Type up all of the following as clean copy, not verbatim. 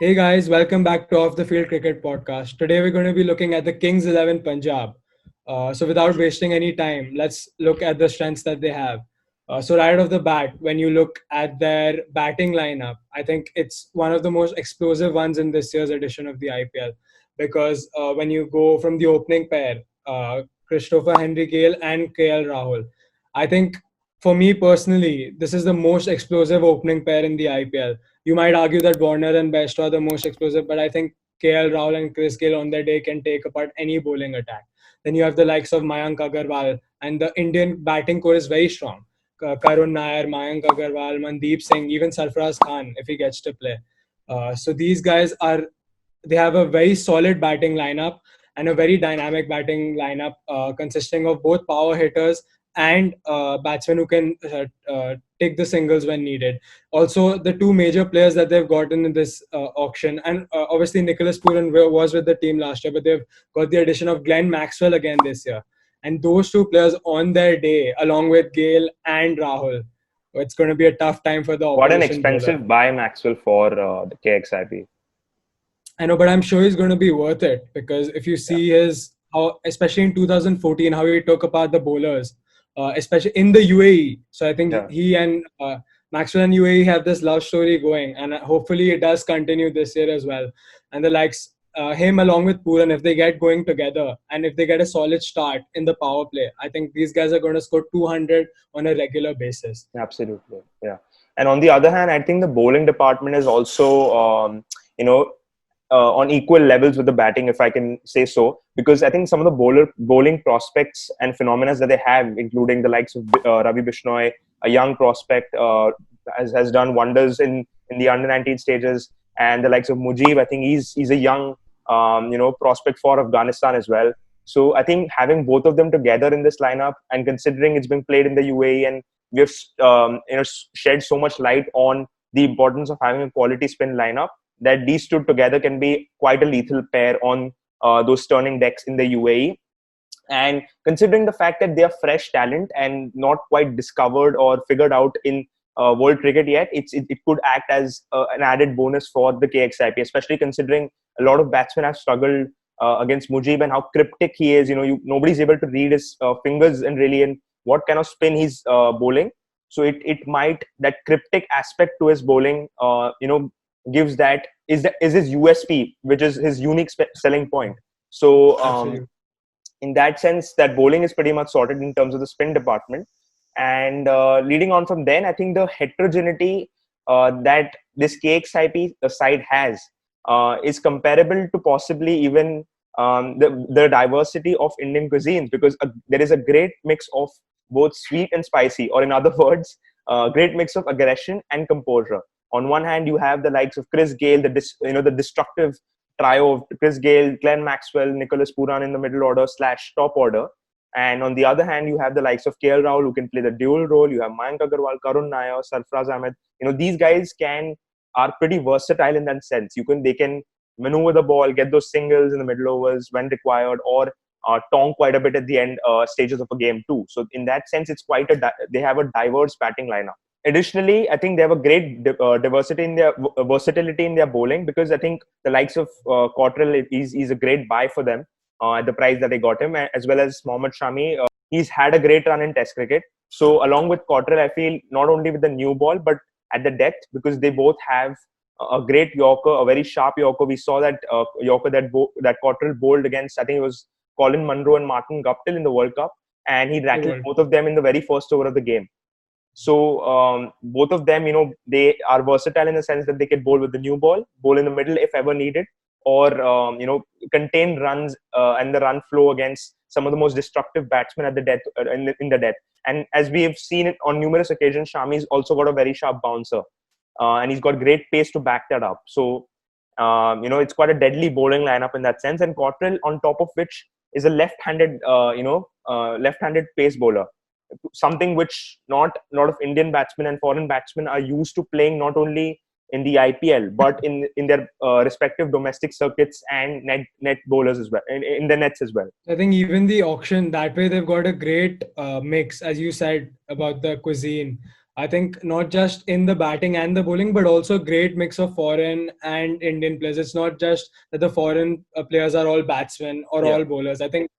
Hey guys, welcome back to Off the Field Cricket Podcast. Today we're going to be looking at the Kings 11 Punjab. So without wasting any time, let's look at the strengths that they have. So right off the bat, when you look at their batting lineup, I think it's one of the most explosive ones in this year's edition of the IPL because when you go from the opening pair, Christopher Henry Gale and KL Rahul, I think for me personally, this is the most explosive opening pair in the IPL. You might argue that Warner and Best are the most explosive, but I think KL Rahul and Chris Gayle on their day can take apart any bowling attack. Then you have the likes of Mayank Agarwal, and the Indian batting core is very strong. Karun Nair, Mayank Agarwal, Mandeep Singh, even Sarfaraz Khan if he gets to play. So these guys they have a very solid batting lineup and a very dynamic batting lineup consisting of both power hitters and batsmen who can take the singles when needed. Also, the two major players that they've gotten in this auction, and obviously Nicholas Pooran was with the team last year, but they've got the addition of Glenn Maxwell again this year. And those two players on their day, along with Gale and Rahul, it's going to be a tough time for the What an opposition bowler. expensive buy Maxwell for the KXIP. I know, but I'm sure he's going to be worth it because if you Yeah, see how, especially in 2014, how he took apart the bowlers, especially in the UAE. So I think yeah, he and Maxwell and UAE have this love story going, and hopefully it does continue this year as well. And the likes him along with Pooran, if they get going together and if they get a solid start in the power play, I think these guys are going to score 200 on a regular basis. absolutely. Yeah. And on the other hand, I think the bowling department is also, you know, on equal levels with the batting, if I can say so, because I think some of the bowling prospects and phenomena that they have, including the likes of Ravi Bishnoi, a young prospect, has done wonders in the under 19 stages, and the likes of Mujib. I think he's a young prospect for Afghanistan as well. So I think having both of them together in this lineup, and considering it's being played in the UAE, and we have shed so much light on the importance of having a quality spin lineup, that these two together can be quite a lethal pair on those turning decks in the UAE. And considering the fact that they are fresh talent and not quite discovered or figured out in world cricket yet, it could act as an added bonus for the KXIP, especially considering a lot of batsmen have struggled against Mujib and how cryptic he is. Nobody's able to read his fingers and really in what kind of spin he's bowling. So it might, that cryptic aspect to his bowling, gives is his USP, which is his unique selling point. So Absolutely. in that sense, that bowling is pretty much sorted in terms of the spin department. And leading on from then, I think the heterogeneity that this KXIP side has is comparable to possibly even the diversity of Indian cuisines, because there is a great mix of both sweet and spicy, or in other words, great mix of aggression and composure. On one hand, you have the likes of Chris Gayle, the destructive trio of Chris Gayle, Glenn Maxwell, Nicholas Pooran in the middle order / top order. And on the other hand, you have the likes of KL Rahul, who can play the dual role. You have Mayank Agarwal, Karun Nair, Sarfraz Ahmed. These guys are pretty versatile in that sense. They can maneuver the ball, get those singles in the middle overs when required, or tong quite a bit at the end stages of a game too. So in that sense, it's they have a diverse batting lineup. Additionally, I think they have a great diversity in their versatility in their bowling, because I think the likes of Cottrell is a great buy for them at the price that they got him, as well as Mohammad Shami. He's had a great run in Test cricket. So along with Cottrell, I feel not only with the new ball, but at the depth, because they both have a great Yorker, a very sharp Yorker. We saw that Yorker that Cottrell bowled against, I think it was Colin Munro and Martin Guptill in the World Cup, and he rattled both of them in the very first over of the game. So both of them, they are versatile in the sense that they can bowl with the new ball, bowl in the middle if ever needed, or contain runs and the run flow against some of the most destructive batsmen at the death in the death. And as we have seen it on numerous occasions, Shami's also got a very sharp bouncer, and he's got great pace to back that up. So it's quite a deadly bowling lineup in that sense. And Cottrell, on top of which, is a left-handed left-handed pace bowler, something which not a lot of Indian batsmen and foreign batsmen are used to playing, not only in the IPL, but in their respective domestic circuits and net bowlers as well, in the nets as well. I think even the auction that way they've got a great mix, as you said about the cuisine. I think not just in the batting and the bowling, but also great mix of foreign and Indian players. It's not just that the foreign players are all batsmen or Yeah. all bowlers. I think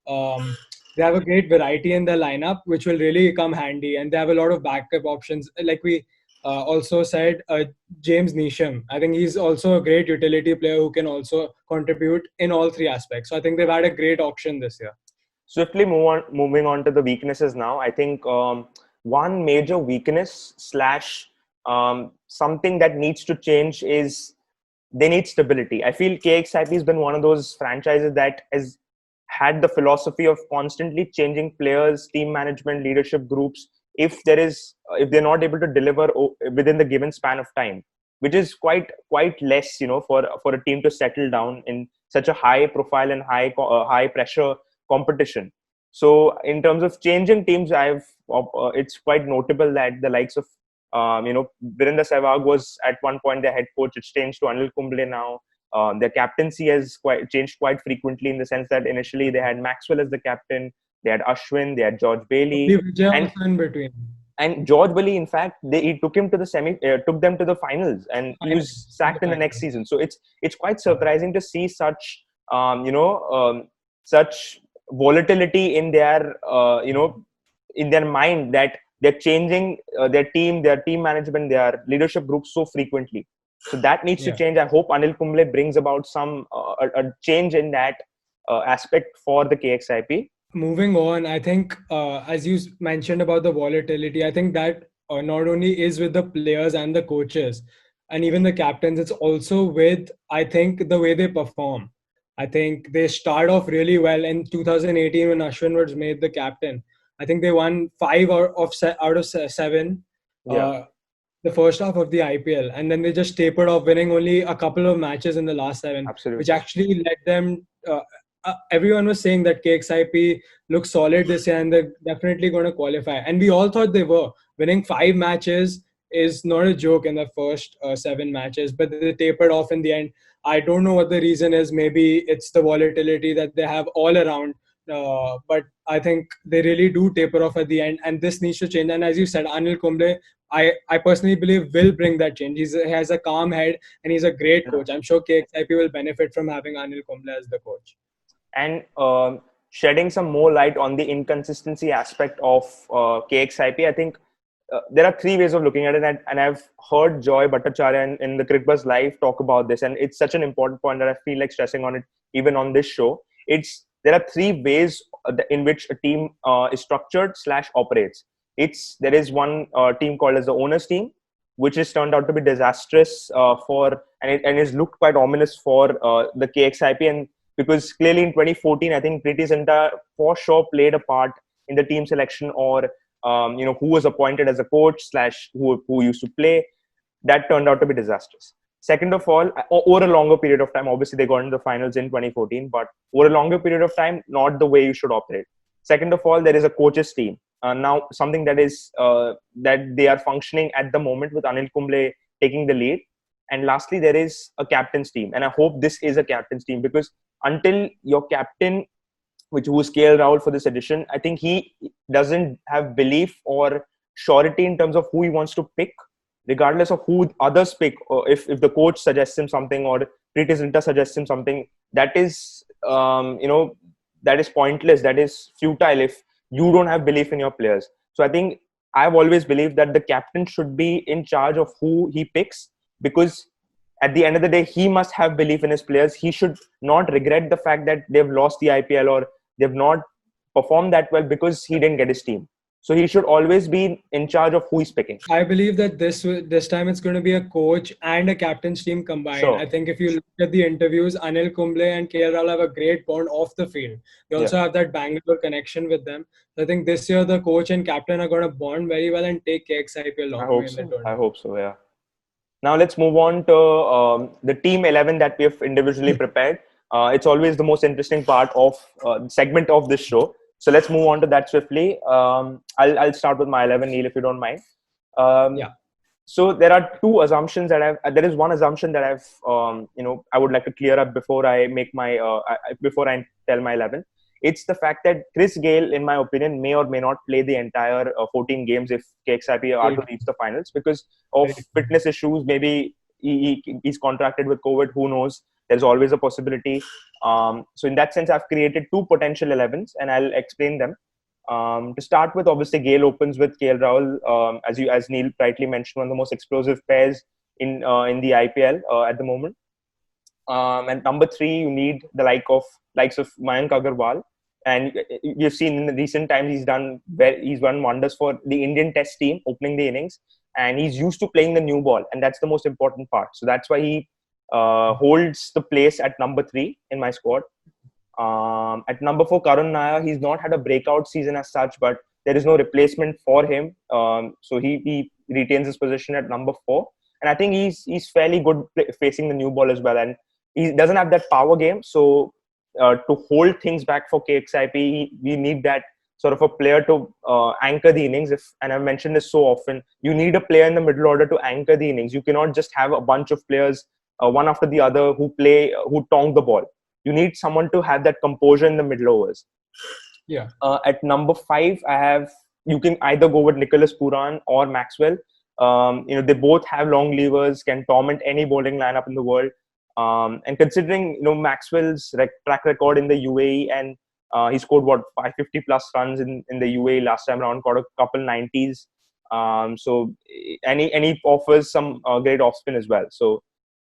um, they have a great variety in their lineup, which will really come handy. And they have a lot of backup options. Like we also said, James Neesham. I think he's also a great utility player who can also contribute in all three aspects. So I think they've had a great auction this year. Swiftly moving on to the weaknesses now. I think one major weakness slash something that needs to change is they need stability. I feel KXIP has been one of those franchises that has had the philosophy of constantly changing players, team management, leadership groups. If they're not able to deliver within the given span of time, which is quite less, for a team to settle down in such a high profile and high pressure competition. So in terms of changing teams, it's quite notable that the likes of Virender Sehwag was at one point their head coach. It's changed to Anil Kumble now. Their captaincy has changed quite frequently, in the sense that initially they had Maxwell as the captain, they had Ashwin, they had George Only Bailey, Vijay and also in between. George Bailey, in fact, he took him to the took them to the finals, and he Final, was in the sacked in the final. next season. So it's quite surprising to see such volatility in their mind, that they're changing their team management, their leadership groups so frequently. So that needs to Yeah. change. I hope Anil Kumble brings about a change in that aspect for the KXIP. Moving on, I think as you mentioned about the volatility, I think that not only is with the players and the coaches and even the captains, it's also with, I think, the way they perform. I think they start off really well in 2018 when Ashwin was made the captain. I think they won out of seven. Yeah, Uh, the first half of the IPL, and then they just tapered off, winning only a couple of matches in the last seven, which absolutely. actually led them. Everyone was saying that KXIP looks solid this year and they're definitely going to qualify. And we all thought they were. Winning five matches is not a joke in the first seven matches, but they tapered off in the end. I don't know what the reason is. Maybe it's the volatility that they have all around. But I think they really do taper off at the end, and this needs to change. And as you said, Anil Kumble, I personally believe will bring that change. He has a calm head and he's a great Yeah. coach. I'm sure KXIP will benefit from having Anil Kumble as the coach. And shedding some more light on the inconsistency aspect of KXIP, I think there are three ways of looking at it, and I've heard Joy Bhattacharya in the Crickbuzz Live talk about this, and it's such an important point that I feel like stressing on it even on this show. There are three ways in which a team is structured slash operates. There is one team called as the owners team, which has turned out to be disastrous and is looked quite ominous for the KXIP, and because clearly in 2014, I think Preeti Zinta for sure played a part in the team selection, or who was appointed as a coach slash who used to play. That turned out to be disastrous. Second of all, over a longer period of time, obviously they got into the finals in 2014, but over a longer period of time, not the way you should operate. Second of all, there is a coaches team. Now, something that they are functioning at the moment with Anil Kumble taking the lead. And lastly, there is a captain's team. And I hope this is a captain's team, because until your captain, who is KL Rahul for this edition, I think he doesn't have belief or surety in terms of who he wants to pick, regardless of who others pick. Or if the coach suggests him something, or Preeti Zinta suggests him something, that is that is pointless. That is futile if you don't have belief in your players. So I think I've always believed that the captain should be in charge of who he picks, because at the end of the day, he must have belief in his players. He should not regret the fact that they've lost the IPL or they've not performed that well because he didn't get his team. So he should always be in charge of who he's picking. I believe that this time it's going to be a coach and a captain's team combined. I Sure. think if you look at the interviews, Anil Kumble and KL Rahul have a great bond off the field. They Yeah. also have that Bangalore connection with them. So I think this year the coach and captain are going to bond very well and take KXIP a I long way hope in the so. I tournament. hope so. Yeah. Now let's move on to the team 11 that we have individually prepared. It's always the most interesting part of segment of this show. So let's move on to that swiftly. I'll start with my 11, Neil, if you don't mind. Um, Yeah. So there are two assumptions that there is one assumption that I would like to clear up before I make my before I tell my 11. It's the fact that Chris Gale, in my opinion, may or may not play the entire 14 games if KXIP are to Right. reach the finals because of Right. fitness issues. Maybe he's contracted with COVID. Who knows? There's always a possibility. So in that sense, I've created two potential 11s, and I'll explain them. To start with, obviously, Gale opens with KL Rahul, as Neil rightly mentioned, one of the most explosive pairs in the IPL at the moment. And number three, you need the likes of Mayank Agarwal, and you've seen in the recent times he's done wonders for the Indian Test team, opening the innings, and he's used to playing the new ball, and that's the most important part. So that's why he holds the place at number three in my squad. At number four, Karun Nair, he's not had a breakout season as such, but there is no replacement for him. So he retains his position at number four. And I think he's fairly good facing the new ball as well. And he doesn't have that power game. So to hold things back for KXIP, we need that sort of a player to anchor the innings. And I've mentioned this so often, you need a player in the middle order to anchor the innings. You cannot just have a bunch of players, one after the other, who tonk the ball. You need someone to have that composure in the middle overs. Yeah. At number five, you can either go with Nicholas Puran or Maxwell. They both have long levers, can torment any bowling lineup in the world. And considering Maxwell's track record in the UAE, and he scored 550 plus runs in the UAE last time around, got a couple 90s. And he offers some great off spin as well. So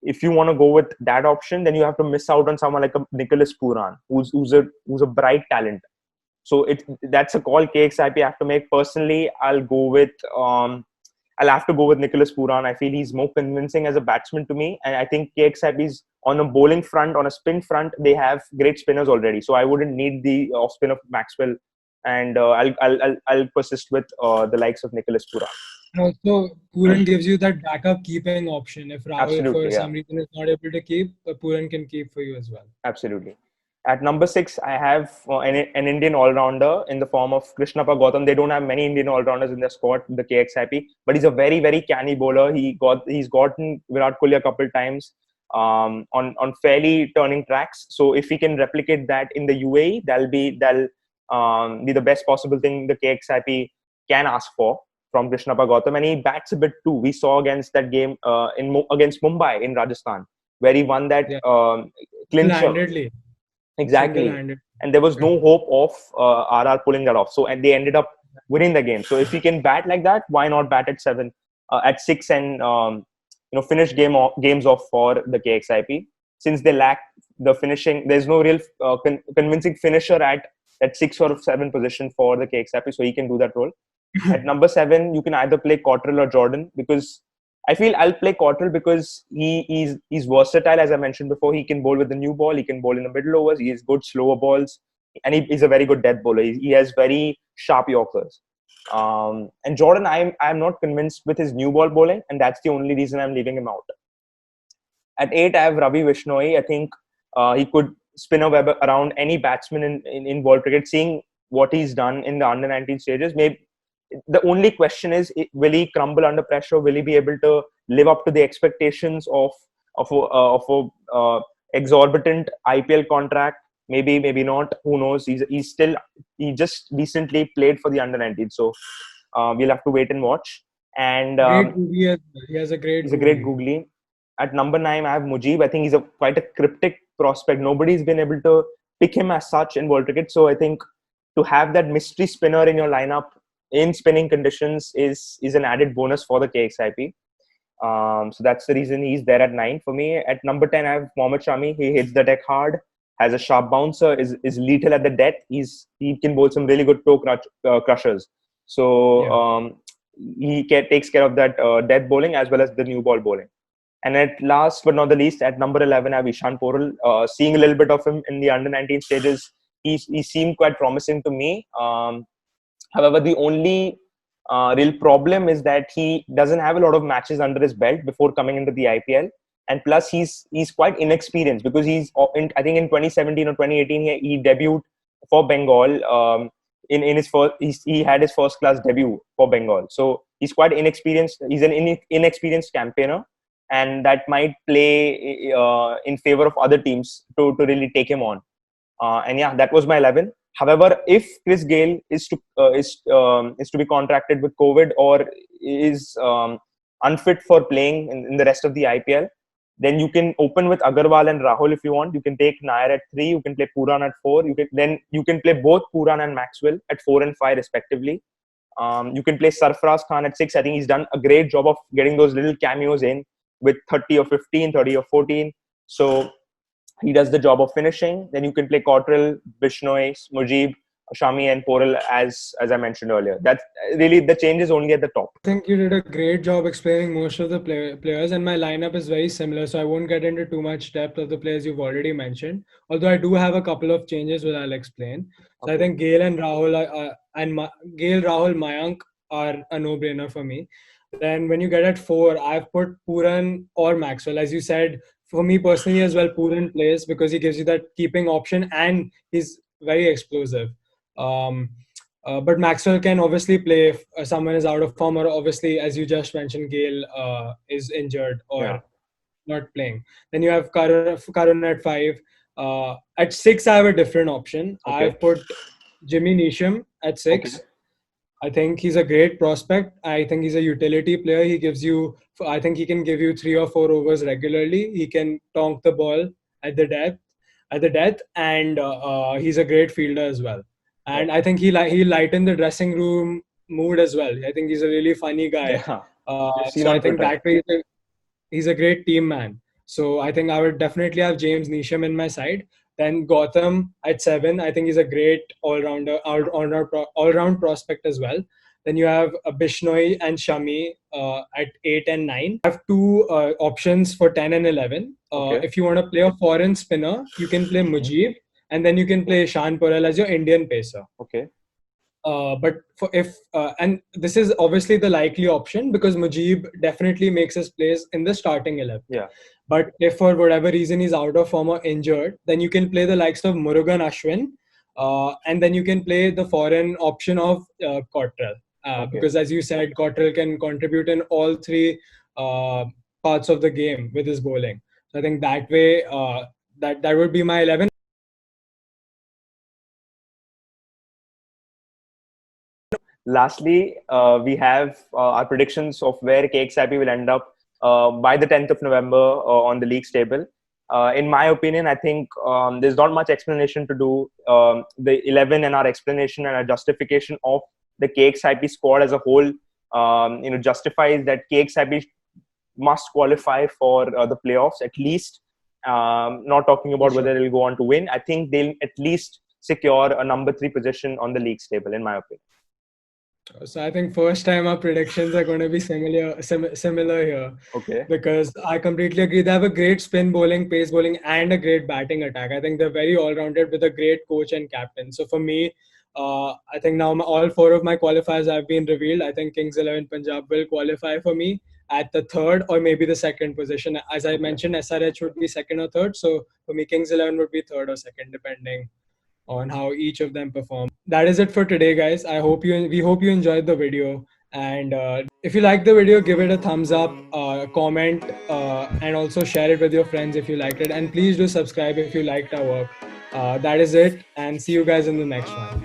if you want to go with that option, then you have to miss out on someone like a Nicholas Puran, who's a bright talent. So that's a call KXIP have to make. Personally, I'll have to go with Nicholas Puran. I feel he's more convincing as a batsman to me, and I think KXIP is on a bowling front, on a spin front, they have great spinners already. So I wouldn't need the off spin of Maxwell, and I'll persist with the likes of Nicholas Puran. Also, Puran gives you that backup keeping option. If Rahul, for Absolutely, yeah. some reason, is not able to keep, Puran can keep for you as well. Absolutely. At number six, I have an Indian all-rounder in the form of Krishnappa Gautam. They don't have many Indian all-rounders in their squad, the KXIP, but he's a very, very canny bowler. He's gotten Virat Kohli a couple times on fairly turning tracks. So if he can replicate that in the UAE, that'll be the best possible thing the KXIP can ask for from Krishnappa Gautam. And he bats a bit too. We saw against that game against Mumbai in Rajasthan, where he won that clincher. Single-handedly. Exactly. And there was no hope of RR pulling that off. So, and they ended up winning the game. So if he can bat like that, why not bat at at six, and finish games off for the KXIP? Since they lack the finishing, there's no real convincing finisher at 6 or 7 position for the KXIP, so he can do that role. At number 7, you can either play Cottrell or Jordan, because I feel I'll play Cottrell because he's versatile. As I mentioned before, he can bowl with the new ball, he can bowl in the middle overs, he has good slower balls, and he's a very good death bowler. He has very sharp yorkers. And Jordan, I'm not convinced with his new ball bowling, and that's the only reason I'm leaving him out. At 8, I have Ravi Vishnoi. I think he could spin a web around any batsman in world cricket. Seeing what he's done in the under-19 stages, maybe the only question is, will he crumble under pressure? Will he be able to live up to the expectations of a exorbitant IPL contract? Maybe, maybe not. Who knows? He just recently played for the under-19, so we'll have to wait and watch. And great googly as well. He has a great. He's a great googly. At number 9, I have Mujib. I think he's quite a cryptic prospect. Nobody's been able to pick him as such in world cricket. So I think to have that mystery spinner in your lineup in spinning conditions is an added bonus for the KXIP. So that's the reason he's there at 9 for me. At number 10, I have Mohammad Shami. He hits the deck hard, has a sharp bouncer, is lethal at the death. He can bowl some really good toe crushers. So he takes care of that death bowling as well as the new ball bowling. And at last but not the least, at number 11, I have Ishan Porul. Seeing a little bit of him in the under-19 stages, he seemed quite promising to me. However, the only real problem is that he doesn't have a lot of matches under his belt before coming into the IPL. And plus, he's quite inexperienced, because I think in 2017 or 2018, he debuted for Bengal. in his first, he had his first class debut for Bengal. So he's quite inexperienced. He's an inexperienced campaigner, and that might play in favor of other teams to really take him on. And yeah, that was my 11. However, if Chris Gale is to be contracted with COVID or is unfit for playing in the rest of the IPL, then you can open with Agarwal and Rahul if you want. You can take Nair at 3. You can play Puran at 4. You can play both Puran and Maxwell at 4 and 5 respectively. You can play Sarfaraz Khan at 6. I think he's done a great job of getting those little cameos in with 30 or 15, 30 or 14. So he does the job of finishing. Then you can play Cottrell, Bishnoi, Mujib, Shami, and Porel as I mentioned earlier. That's really the change is only at the top. I think you did a great job explaining most of the players, and my lineup is very similar, so I won't get into too much depth of the players you've already mentioned. Although I do have a couple of changes, which I'll explain. So I think Gale and Rahul Gale, Rahul, Mayank are a no-brainer for me. Then when you get at 4, I've put Puran or Maxwell. As you said, for me personally as well, Puran plays because he gives you that keeping option and he's very explosive. But Maxwell can obviously play if someone is out of form, or obviously, as you just mentioned, Gale is injured or not playing. Then you have Karun at 5. At 6, I have a different option. Okay. I've put Jimmy Neesham at 6. Okay. I think he's a great prospect. I think he's a utility player. He gives you, I think he can give you 3 or 4 overs regularly. He can tonk the ball at the death, and he's a great fielder as well. And I think he lighten the dressing room mood as well. I think he's a really funny guy. Yeah. So I think that way he's a great team man. So I think I would definitely have James Neesham in my side. Then Gotham at 7. I think he's a great all-round prospect as well. Then you have Bishnoi and Shami at 8 and 9. I have 2 options for 10 and 11. If you want to play a foreign spinner, you can play Mujib, and then you can play Shan Porel as your Indian pacer. Okay. But and this is obviously the likely option because Mujib definitely makes his place in the starting 11. Yeah. But if for whatever reason he's out of form or injured, then you can play the likes of Murugan Ashwin, and then you can play the foreign option of Cottrell. Because as you said, Cottrell can contribute in all 3 parts of the game with his bowling. So I think that way, that would be my 11. Lastly, we have our predictions of where KXIP will end up by the 10th of November on the league's table. In my opinion, I think there's not much explanation to do. The 11 and our explanation and our justification of the KXIP squad as a whole, justifies that KXIP must qualify for the playoffs at least. Not talking about whether they'll go on to win. I think they'll at least secure a number 3 position on the league's table, in my opinion. So I think first time our predictions are going to be similar here. Okay. Because I completely agree. They have a great spin bowling, pace bowling, and a great batting attack. I think they're very all-rounded with a great coach and captain. So for me, I think now all 4 of my qualifiers have been revealed. I think Kings 11 Punjab will qualify for me at the 3rd or maybe the 2nd position. As I mentioned, SRH would be 2nd or 3rd. So for me, Kings 11 would be 3rd or 2nd, depending on how each of them perform. That is it for today, guys. We hope you enjoyed the video, and if you like the video, give it a thumbs up, comment, and also share it with your friends if you liked it, and please do subscribe if you liked our work. That is it, and see you guys in the next one.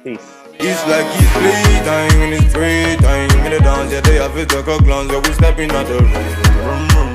Peace. It's like it's playtime and it's free time. In the dance, yeah, they have to take a glance. So we stepping out the room.